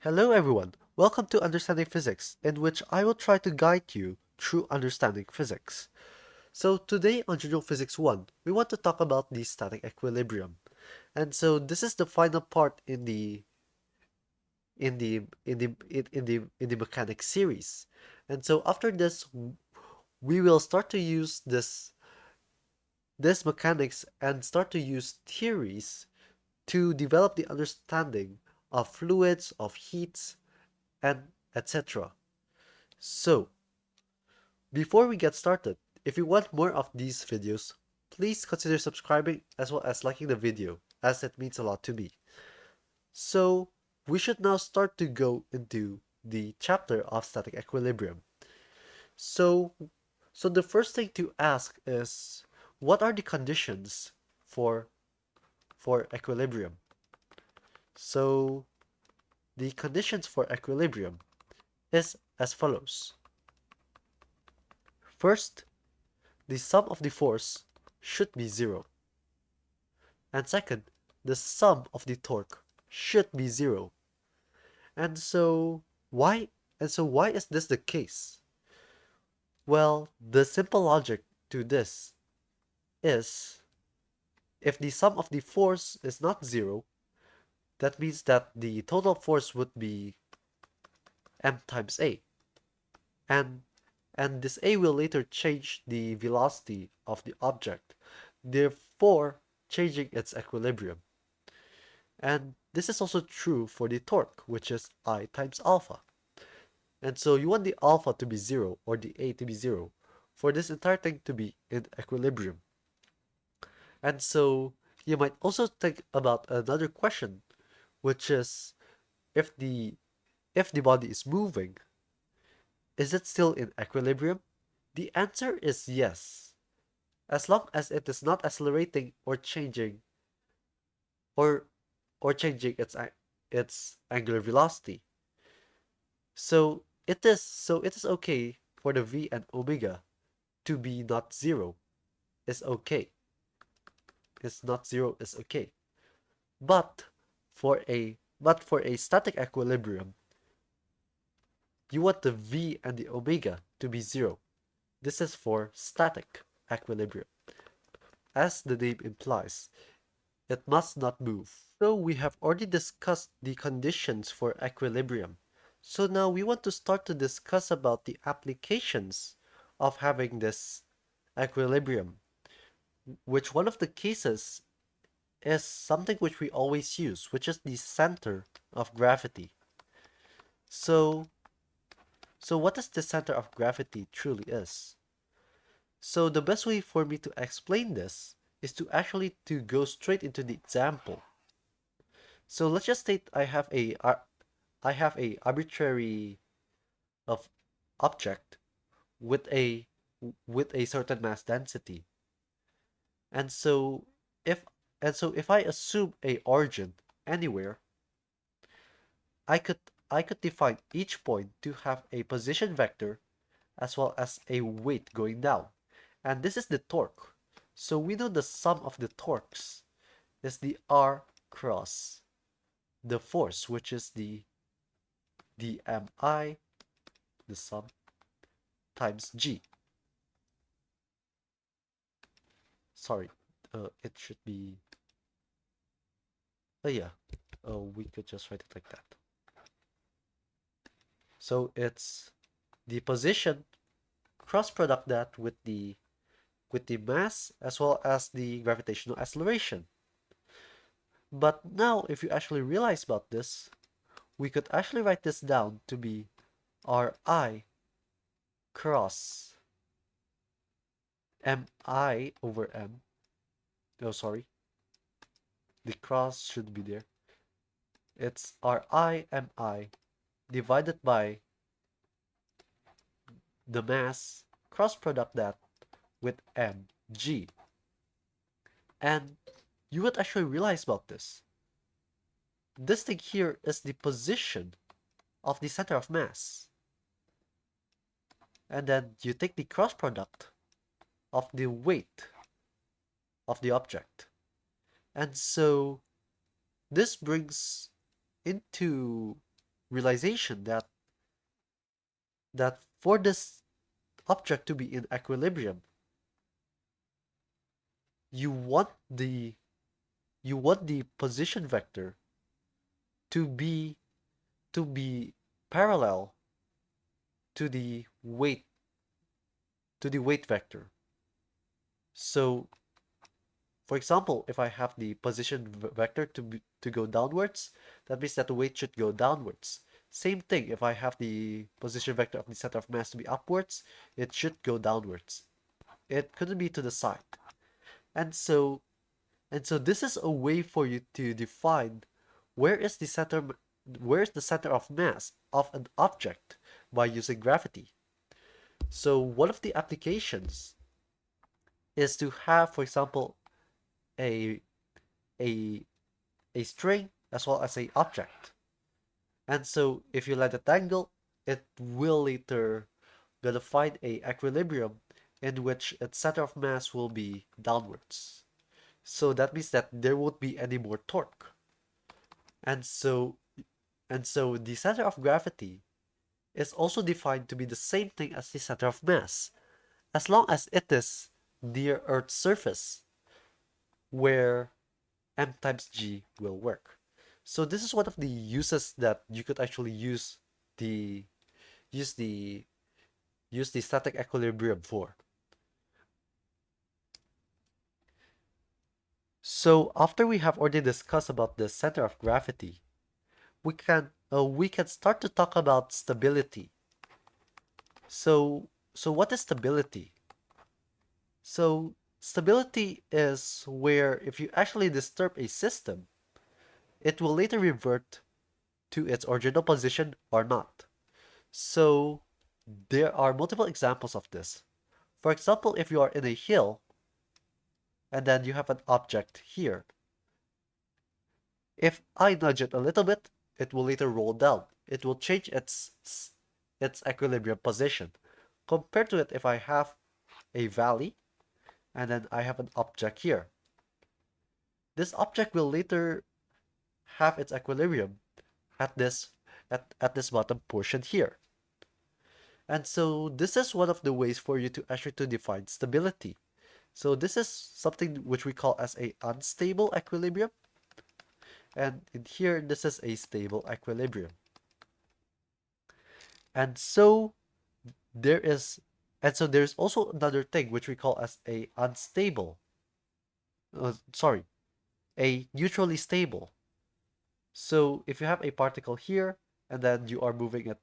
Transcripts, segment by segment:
Hello everyone, welcome to Understanding Physics, in which I will try to guide you through understanding physics. So today on General Physics 1, we want to talk about the static equilibrium. And so this is the final part in the mechanics series. And so after this we will start to use this mechanics and start to use theories to develop the understanding of fluids, of heats, and etc. So, before we get started, if you want more of these videos, please consider subscribing as well as liking the video, as it means a lot to me. So, we should now start to go into the chapter of static equilibrium. So, so the first thing to ask is, what are the conditions for for equilibrium? So, the conditions for equilibrium is as follows. First, the sum of the force should be zero. And second, the sum of the torque should be zero. And so why why is this the case? Well, the simple logic to this is if the sum of the force is not zero, that means that the total force would be m times a. And this a will later change the velocity of the object, therefore changing its equilibrium. And this is also true for the torque, which is I times alpha. And so you want the alpha to be 0 or the A to be 0 for this entire thing to be in equilibrium. And so you might also think about another question, which is if the if the body is moving, is it still in equilibrium? The answer is yes, as long as it is not accelerating or changing its angular velocity. So it is okay for the v and omega to be not zero. Is okay. Is not zero is okay. But for a static equilibrium, you want the v and the omega to be zero. This is for static equilibrium. As the name implies, it must not move. So we have already discussed the conditions for equilibrium. So now we want to start to discuss about the applications of having this equilibrium, which one of the cases is something which we always use, which is the center of gravity. So, so what is the center of gravity truly is? So the best way for me to explain this is to actually to go straight into the example. So let's just state I have a arbitrary of object with a certain mass density. And so if if I assume a origin anywhere, I could define each point to have a position vector as well as a weight going down. And this is the torque. So we know the sum of the torques is the R cross the force, which is the mi, the sum, times G. Sorry, it should be, yeah, we could just write it like that. So it's the position cross product that with the mass as well as the gravitational acceleration. But now if you actually realize about this, we could actually write this down to be Ri cross mi over m. No, sorry. The cross should be there. It's Ri mi divided by the mass cross product that with mg. And you would actually realize about this. This thing here is the position of the center of mass. And then you take the cross product of the weight of the object. And so this brings into realization that for this object to be in equilibrium, you want the position vector to be to be parallel to the weight vector. So, for example, if I have the position vector to go downwards, that means that the weight should go downwards. Same thing, if I have the position vector of the center of mass to be upwards, it should go downwards. It couldn't be to the side. And so this is a way for you to define where is the center of mass of an object by using gravity. So one of the applications is to have, for example, a a a string as well as a object. And so if you let it dangle, it will later gonna find a equilibrium in which its center of mass will be downwards. So that means that there won't be any more torque. And so the center of gravity is also defined to be the same thing as the center of mass, as long as it is near Earth's surface, where m times g will work. So this is one of the uses that you could actually the use the use the static equilibrium for. So after we have already discussed about the center of gravity, we can start to talk about stability. So what is stability? So stability is where if you actually disturb a system, it will later revert to its original position or not. So there are multiple examples of this. For example, if you are in a hill and then you have an object here, if I nudge it a little bit, it will later roll down. It will change its equilibrium position. Compared to it, if I have a valley and then I have an object here, this object will later have its equilibrium at this bottom portion here. And so this is one of the ways for you to actually to define stability. So this is something which we call as a unstable equilibrium. And in here, this is a stable equilibrium. And so there is, and so there's also another thing which we call as a unstable, sorry, a neutrally stable. So if you have a particle here, and then you are moving it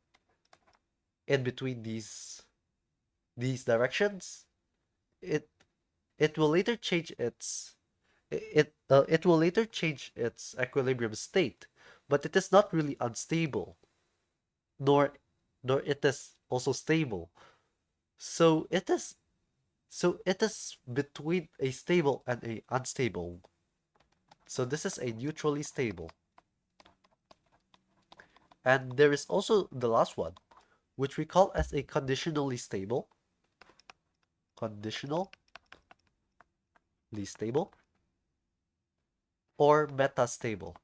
in between these directions, it it will later change it will later change its equilibrium state, but it is not really unstable, nor it is also stable. So it is between a stable and a unstable. So this is a neutrally stable. And there is also the last one, which we call as a conditionally stable. Conditionally stable or metastable.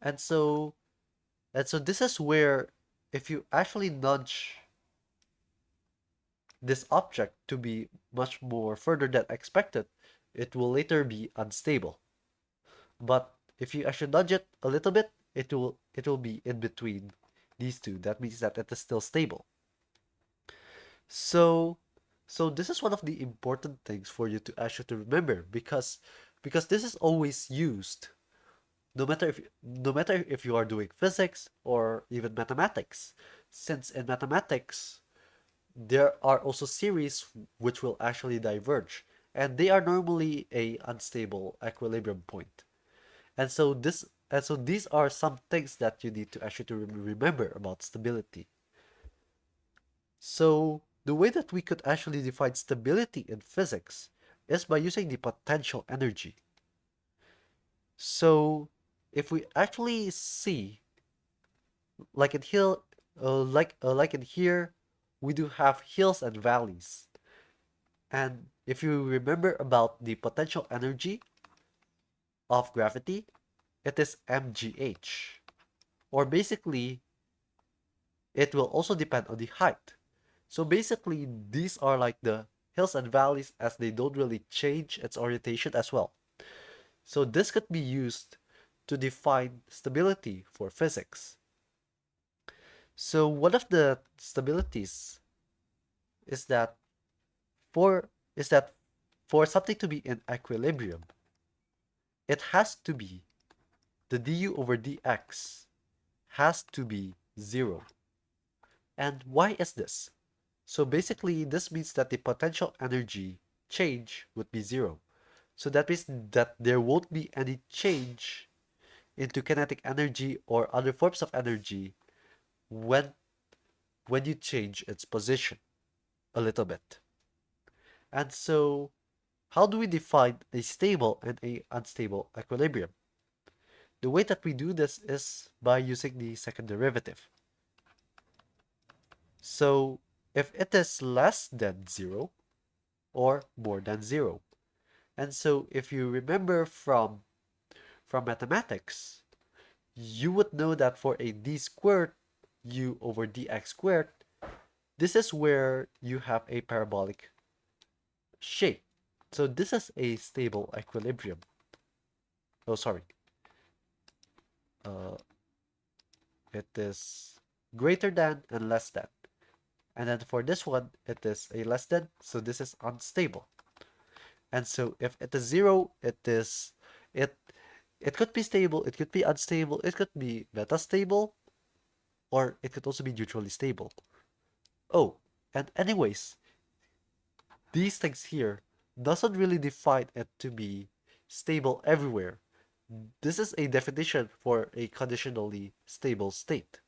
And so this is where if you actually nudge this object to be much more further than expected, it will later be unstable. But if you actually nudge it a little bit, it will be in between these two. That means that it is still stable. So this is one of the important things for you to actually to remember because this is always used no matter if you are doing physics or even mathematics. Since in mathematics there are also series which will actually diverge, and they are normally a unstable equilibrium point. And so these are some things that you need to actually to remember about stability. So the way that we could actually define stability in physics is by using the potential energy. So if we actually see like in here like in here we do have hills and valleys. And if you remember about the potential energy of gravity, it is mgh. Or basically, it will also depend on the height. So basically, these are like the hills and valleys as they don't really change its orientation as well. So this could be used to define stability for physics. So one of the stabilities is that for is that for something to be in equilibrium, it has to be the du over dx has to be 0. And why is this? So basically, this means that the potential energy change would be 0. So that means that there won't be any change into kinetic energy or other forms of energy when when you change its position a little bit. And so, how do we define a stable and a unstable equilibrium? The way that we do this is by using the second derivative. So, if it is less than 0 or more than 0. And so, if you remember from mathematics, you would know that for a d squared u over dx squared, this is where you have a parabolic shape. So this is a stable equilibrium. Oh, sorry. Uh, it is greater than and less than. And then for this one, it is a less than, so this is unstable. And so if it is 0, it it could be stable, it could be unstable, it could be metastable, or it could also be neutrally stable. Oh, and anyways, these things here doesn't really define it to be stable everywhere. This is a definition for a conditionally stable state.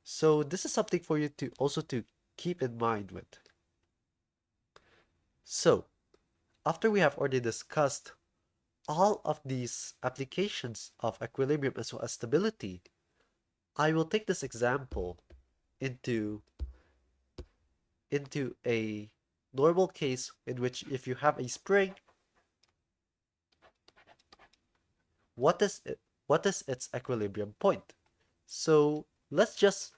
So this is something for you to also to keep in mind with. So after we have already discussed all of these applications of equilibrium as well as stability, I will take this example into a normal case in which if you have a spring, what is its equilibrium point? So let's just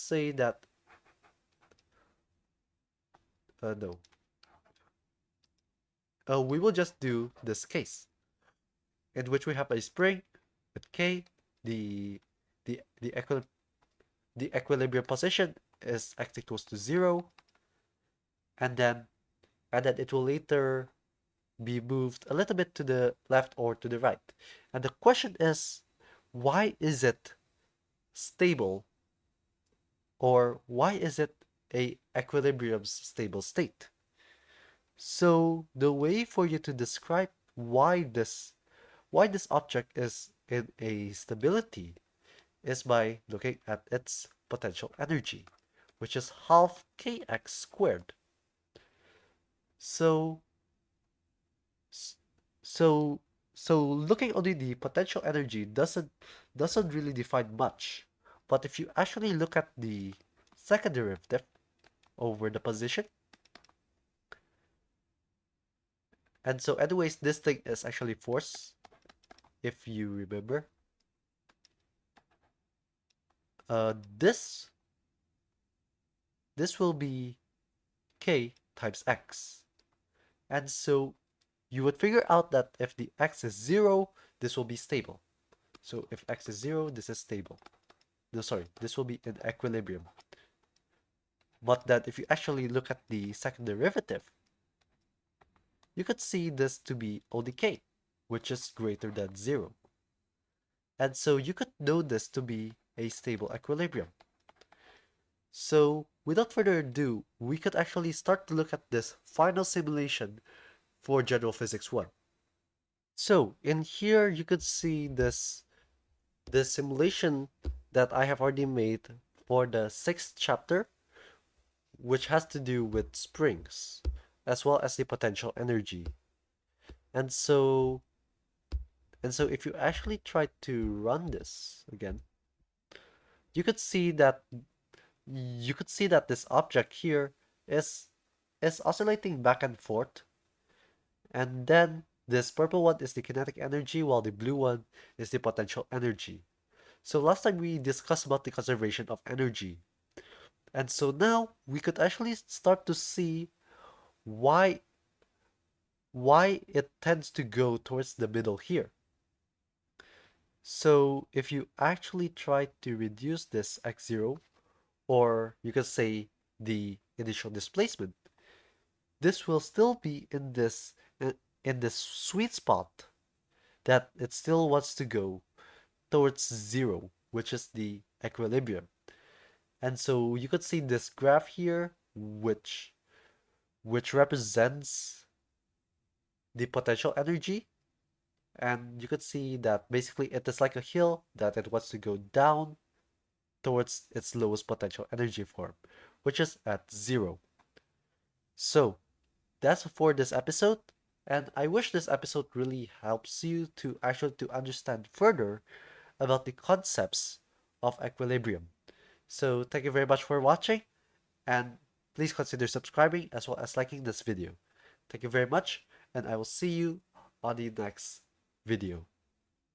say that no. We will just do this case in which we have a spring with K, the the the equi the equilibrium position is x equals to 0, and then it will later be moved a little bit to the left or to the right. And the question is, why is it stable, or why is it a equilibrium's stable state? So the way for you to describe why this object is in a stability is by looking at its potential energy, which is half kx squared. So so so looking only the potential energy doesn't really define much. But if you actually look at the second derivative over the position, and so anyways, this thing is actually force, if you remember. Uh, this this will be k times x. And so you would figure out that if the x is 0, this will be stable. So if x is 0, this is stable. No, sorry, this will be in equilibrium. But that if you actually look at the second derivative, you could see this to be only k, which is greater than 0. And so you could know this to be a stable equilibrium. So without further ado, we could actually start to look at this final simulation for General Physics 1. So in here, you could see this simulation that I have already made for the 6th chapter, which has to do with springs, as well as the potential energy. And so if you actually try to run this again, you could see that this object here is oscillating back and forth, and then this purple one is the kinetic energy while the blue one is the potential energy. So last time we discussed about the conservation of energy. And so now we could actually start to see why it tends to go towards the middle here. So if you actually try to reduce this x0, or you could say the initial displacement, this will still be in this sweet spot that it still wants to go towards zero, which is the equilibrium. And so you could see this graph here, which represents the potential energy. And you could see that basically it is like a hill that it wants to go down towards its lowest potential energy form, which is at zero. So that's for this episode. And I wish this episode really helps you to actually to understand further about the concepts of equilibrium. So thank you very much for watching, and please consider subscribing as well as liking this video. Thank you very much, and I will see you on the next video.